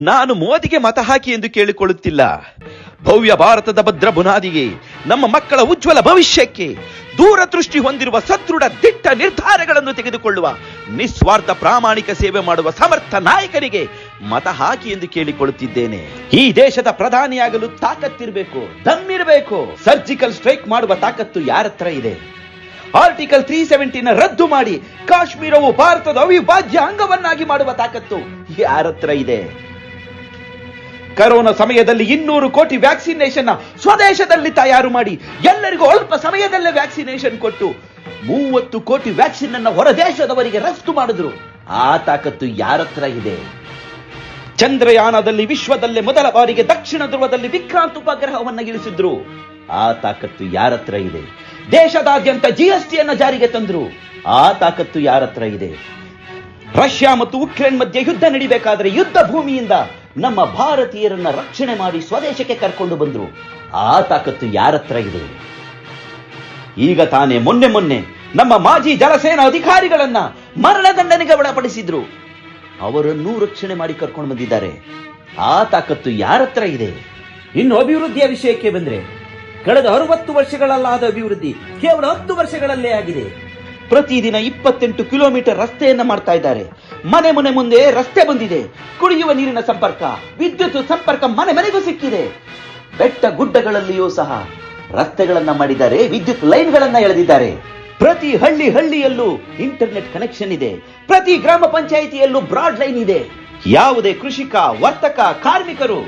ನಾನು ಮೋದಿಗೆ ಮತ ಹಾಕಿ ಎಂದು ಕೇಳಿಕೊಳ್ಳುತ್ತಿಲ್ಲ. ಭವ್ಯ ಭಾರತದ ಭದ್ರ ಬುನಾದಿಗೆ, ನಮ್ಮ ಮಕ್ಕಳ ಉಜ್ವಲ ಭವಿಷ್ಯಕ್ಕೆ, ದೂರದೃಷ್ಟಿ ಹೊಂದಿರುವ ಸದೃಢ ದಿಟ್ಟ ನಿರ್ಧಾರಗಳನ್ನು ತೆಗೆದುಕೊಳ್ಳುವ ನಿಸ್ವಾರ್ಥ ಪ್ರಾಮಾಣಿಕ ಸೇವೆ ಮಾಡುವ ಸಮರ್ಥ ನಾಯಕನಿಗೆ ಮತ ಹಾಕಿ ಎಂದು ಕೇಳಿಕೊಳ್ಳುತ್ತಿದ್ದೇನೆ. ಈ ದೇಶದ ಪ್ರಧಾನಿಯಾಗಲು ತಾಕತ್ತಿರಬೇಕು, ದಮ್ಮಿರಬೇಕು. ಸರ್ಜಿಕಲ್ ಸ್ಟ್ರೈಕ್ ಮಾಡುವ ತಾಕತ್ತು ಯಾರತ್ರ ಇದೆ? ಆರ್ಟಿಕಲ್ 370 ರದ್ದು ಮಾಡಿ ಕಾಶ್ಮೀರವು ಭಾರತದ ಅವಿಭಾಜ್ಯ ಅಂಗವನ್ನಾಗಿ ಮಾಡುವ ತಾಕತ್ತು ಯಾರತ್ರ ಇದೆ? ಕರೋನಾ ಸಮಯದಲ್ಲಿ 200 ಕೋಟಿ ವ್ಯಾಕ್ಸಿನೇಷನ್ ಸ್ವದೇಶದಲ್ಲಿ ತಯಾರು ಮಾಡಿ ಎಲ್ಲರಿಗೂ ಅಲ್ಪ ಸಮಯದಲ್ಲೇ ವ್ಯಾಕ್ಸಿನೇಷನ್ ಕೊಟ್ಟು 30 ಕೋಟಿ ವ್ಯಾಕ್ಸಿನ್ ಅನ್ನು ಹೊರ ದೇಶದವರಿಗೆ ರಫ್ತು ಮಾಡಿದ್ರು. ಆ ತಾಕತ್ತು ಯಾರತ್ರ ಇದೆ? ಚಂದ್ರಯಾನದಲ್ಲಿ ವಿಶ್ವದಲ್ಲೇ ಮೊದಲ ಬಾರಿಗೆ ದಕ್ಷಿಣ ಧ್ರುವದಲ್ಲಿ ವಿಕ್ರಾಂತ್ ಉಪಗ್ರಹವನ್ನು ಇಳಿಸಿದ್ರು. ಆ ತಾಕತ್ತು ಯಾರತ್ರ ಇದೆ? ದೇಶದಾದ್ಯಂತ GST ಅನ್ನು ಜಾರಿಗೆ ತಂದ್ರು. ಆ ತಾಕತ್ತು ಯಾರತ್ರ ಇದೆ? ರಷ್ಯಾ ಮತ್ತು ಉಕ್ರೇನ್ ಮಧ್ಯೆ ಯುದ್ಧ ನಡಿಬೇಕಾದ್ರೆ ಯುದ್ಧ ಭೂಮಿಯಿಂದ ನಮ್ಮ ಭಾರತೀಯರನ್ನ ರಕ್ಷಣೆ ಮಾಡಿ ಸ್ವದೇಶಕ್ಕೆ ಕರ್ಕೊಂಡು ಬಂದ್ರು. ಆ ತಾಕತ್ತು ಯಾರತ್ರ ಇದೆ? ಈಗ ತಾನೇ ಮೊನ್ನೆ ನಮ್ಮ ಮಾಜಿ ಜಲಸೇನಾ ಅಧಿಕಾರಿಗಳನ್ನ ಮರಣದಂಡನೆಗೆ ಒಳಪಡಿಸಿದ್ರು. ಅವರನ್ನೂ ರಕ್ಷಣೆ ಮಾಡಿ ಕರ್ಕೊಂಡು ಬಂದಿದ್ದಾರೆ. ಆ ತಾಕತ್ತು ಯಾರತ್ರ ಇದೆ? ಇನ್ನು ಅಭಿವೃದ್ಧಿಯ ವಿಷಯಕ್ಕೆ ಬಂದ್ರೆ, ಕಳೆದ 60 ವರ್ಷಗಳಲ್ಲಾದ ಅಭಿವೃದ್ಧಿ ಕೇವಲ 10 ವರ್ಷಗಳಲ್ಲೇ ಆಗಿದೆ. ಪ್ರತಿದಿನ 28 ಕಿಲೋಮೀಟರ್ ರಸ್ತೆಯನ್ನ ಮಾಡ್ತಾ ಇದ್ದಾರೆ. ಮನೆ ಮುಂದೆ ರಸ್ತೆ ಬಂದಿದೆ. ಕುಡಿಯುವ ನೀರಿನ ಸಂಪರ್ಕ, ವಿದ್ಯುತ್ ಸಂಪರ್ಕ ಮನೆ ಮನೆಗೂ ಸಿಕ್ಕಿದೆ. ಬೆಟ್ಟ ಗುಡ್ಡಗಳಲ್ಲಿಯೂ ಸಹ ರಸ್ತೆಗಳನ್ನ ಮಾಡಿದ್ದಾರೆ, ವಿದ್ಯುತ್ ಲೈನ್ಗಳನ್ನ ಎಳೆದಿದ್ದಾರೆ. ಪ್ರತಿ ಹಳ್ಳಿಯಲ್ಲೂ ಇಂಟರ್ನೆಟ್ ಕನೆಕ್ಷನ್ ಇದೆ. ಪ್ರತಿ ಗ್ರಾಮ ಪಂಚಾಯಿತಿಯಲ್ಲೂ ಬ್ರಾಡ್ ಲೈನ್ ಇದೆ. ಯಾವುದೇ ಕೃಷಿಕ, ವರ್ತಕ, ಕಾರ್ಮಿಕರು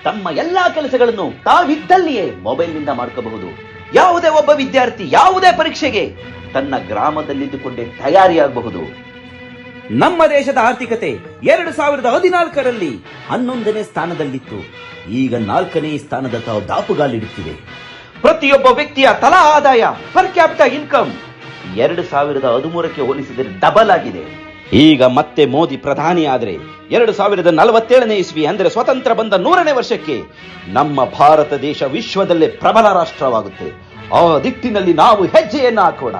ತಮ್ಮ ಎಲ್ಲಾ ಕೆಲಸಗಳನ್ನು ತಾವಿದ್ದಲ್ಲಿಯೇ ಮೊಬೈಲ್ನಿಂದ ಮಾಡ್ಕೋಬಹುದು. ಯಾವುದೇ ಒಬ್ಬ ವಿದ್ಯಾರ್ಥಿ ಯಾವುದೇ ಪರೀಕ್ಷೆಗೆ ತನ್ನ ಗ್ರಾಮದಲ್ಲಿದ್ದುಕೊಂಡೇ ತಯಾರಿಯಾಗಬಹುದು. ನಮ್ಮ ದೇಶದ ಆರ್ಥಿಕತೆ 2014ರಲ್ಲಿ 11ನೇ ಸ್ಥಾನದಲ್ಲಿತ್ತು. ಈಗ 4ನೇ ಸ್ಥಾನದತ್ತ ದಾಪುಗಾಲಿಡುತ್ತಿದೆ. ಪ್ರತಿಯೊಬ್ಬ ವ್ಯಕ್ತಿಯ ತಲಾ ಆದಾಯ ಪರ್ ಕ್ಯಾಪಿಟಲ್ ಇನ್ಕಮ್ 2013ಕ್ಕೆ ಹೋಲಿಸಿದರೆ ಡಬಲ್ ಆಗಿದೆ. ಈಗ ಮತ್ತೆ ಮೋದಿ ಪ್ರಧಾನಿ ಆದ್ರೆ 2047ನೇ ಇಸ್ವಿ ಅಂದ್ರೆ ಸ್ವತಂತ್ರ ಬಂದ 100ನೇ ವರ್ಷಕ್ಕೆ ನಮ್ಮ ಭಾರತ ದೇಶ ವಿಶ್ವದಲ್ಲೇ ಪ್ರಬಲ ರಾಷ್ಟ್ರವಾಗುತ್ತೆ. ಆ ದಿಟ್ಟಿನಲ್ಲಿ ನಾವು ಹೆಜ್ಜೆಯನ್ನು ಹಾಕೋಣ.